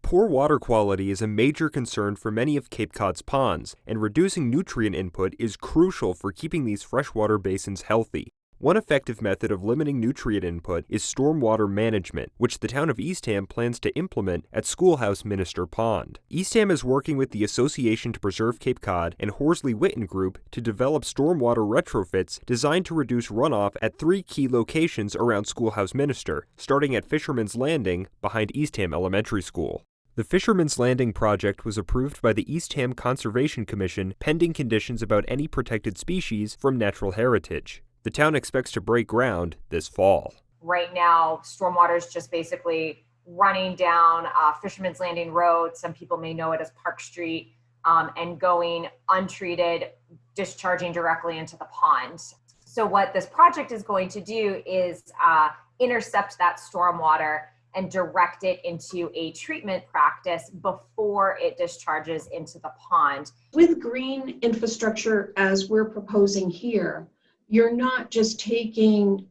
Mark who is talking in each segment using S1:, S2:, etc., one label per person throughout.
S1: Poor water quality is a major concern for many of Cape Cod's ponds, and reducing nutrient input is crucial for keeping these freshwater basins healthy. One effective method of limiting nutrient input is stormwater management, which the town of Eastham plans to implement at Schoolhouse Minister Pond. Eastham is working with the Association to Preserve Cape Cod and Horsley Witten Group to develop stormwater retrofits designed to reduce runoff at 3 key locations around Schoolhouse Minister, starting at Fisherman's Landing behind Eastham Elementary School. The Fisherman's Landing project was approved by the Eastham Conservation Commission pending conditions about any protected species from natural heritage. The town expects to break ground this fall.
S2: Right now, stormwater is just basically running down Fisherman's Landing Road. Some people may know it as Park Street, and going untreated, discharging directly into the pond. So what this project is going to do is intercept that stormwater and direct it into a treatment practice before it discharges into the pond.
S3: With green infrastructure, as we're proposing here, you're not just taking,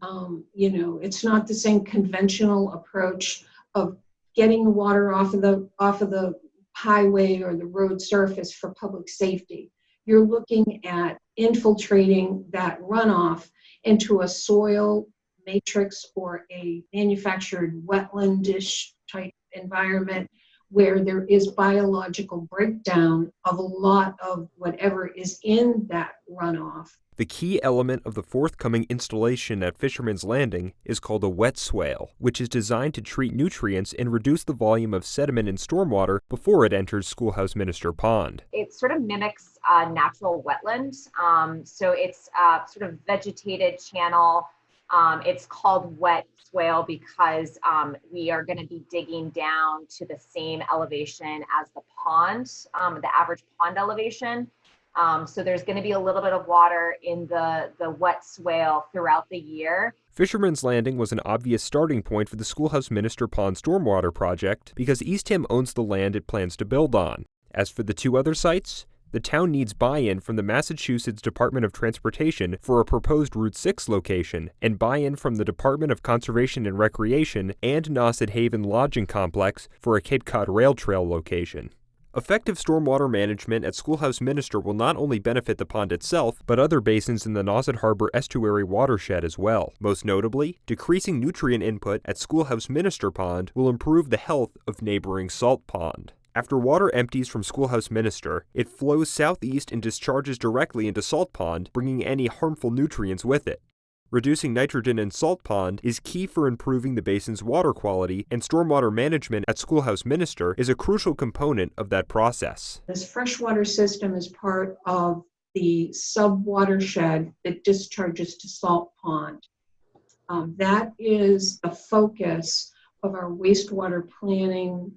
S3: it's not the same conventional approach of getting the water off of the highway or the road surface for public safety. You're looking at infiltrating that runoff into a soil matrix or a manufactured wetlandish type environment where there is biological breakdown of a lot of whatever is in that runoff.
S1: The key element of the forthcoming installation at Fisherman's Landing is called a wet swale, which is designed to treat nutrients and reduce the volume of sediment in stormwater before it enters Schoolhouse Minister Pond.
S2: It sort of mimics natural wetlands. So it's sort of vegetated channel. It's called wet swale because we are going to be digging down to the same elevation as the pond, the average pond elevation. So there's going to be a little bit of water in the wet swale throughout the year.
S1: Fisherman's Landing was an obvious starting point for the Schoolhouse Minister Pond Stormwater project because Eastham owns the land it plans to build on. As for the 2 other sites, the town needs buy-in from the Massachusetts Department of Transportation for a proposed Route 6 location, and buy-in from the Department of Conservation and Recreation and Nauset Haven Lodging Complex for a Cape Cod Rail Trail location. Effective stormwater management at Schoolhouse Minister will not only benefit the pond itself, but other basins in the Nauset Harbor estuary watershed as well. Most notably, decreasing nutrient input at Schoolhouse Minister Pond will improve the health of neighboring Salt Pond. After water empties from Schoolhouse Minister, it flows southeast and discharges directly into Salt Pond, bringing any harmful nutrients with it. Reducing nitrogen in Salt Pond is key for improving the basin's water quality, and stormwater management at Schoolhouse Minister is a crucial component of that process.
S3: This freshwater system is part of the sub-watershed that discharges to Salt Pond. That is the focus of our wastewater planning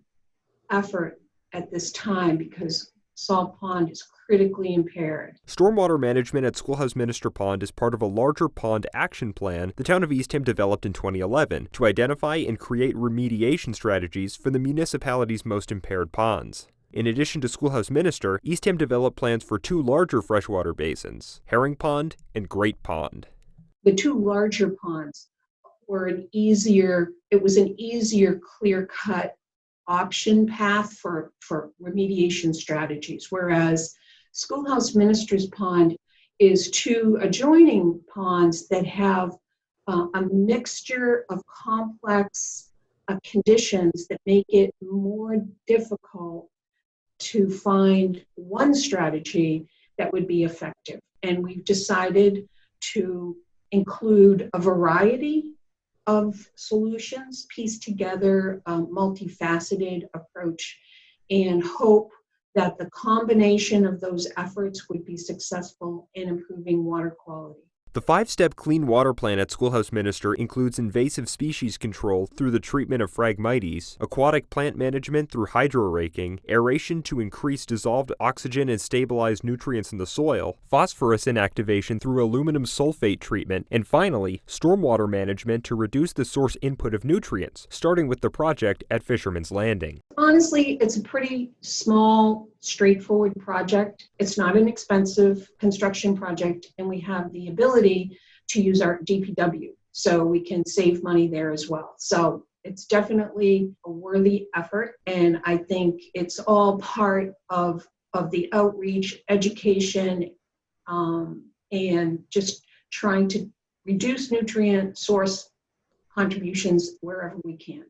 S3: effort at this time because Salt Pond is critically impaired.
S1: Stormwater management at Schoolhouse Minister Pond is part of a larger pond action plan the town of Eastham developed in 2011 to identify and create remediation strategies for the municipality's most impaired ponds. In addition to Schoolhouse Minister, Eastham developed plans for 2 larger freshwater basins, Herring Pond and Great Pond.
S3: The 2 larger ponds were an easier clear-cut option path for remediation strategies, whereas Schoolhouse Minister's Pond is 2 adjoining ponds that have a mixture of complex conditions that make it more difficult to find one strategy that would be effective. And we've decided to include a variety of solutions, piece together a multifaceted approach, and hope that the combination of those efforts would be successful in improving water quality.
S1: The 5-step clean water plan at Schoolhouse Minister includes invasive species control through the treatment of Phragmites, aquatic plant management through hydroraking, aeration to increase dissolved oxygen and stabilize nutrients in the soil, phosphorus inactivation through aluminum sulfate treatment, and finally, stormwater management to reduce the source input of nutrients, starting with the project at Fisherman's Landing.
S3: Honestly, it's a pretty small, straightforward project. It's not an expensive construction project, and we have the ability to use our DPW, so we can save money there as well. So It's definitely a worthy effort, and I think it's all part of the outreach, education, and just trying to reduce nutrient source contributions wherever we can.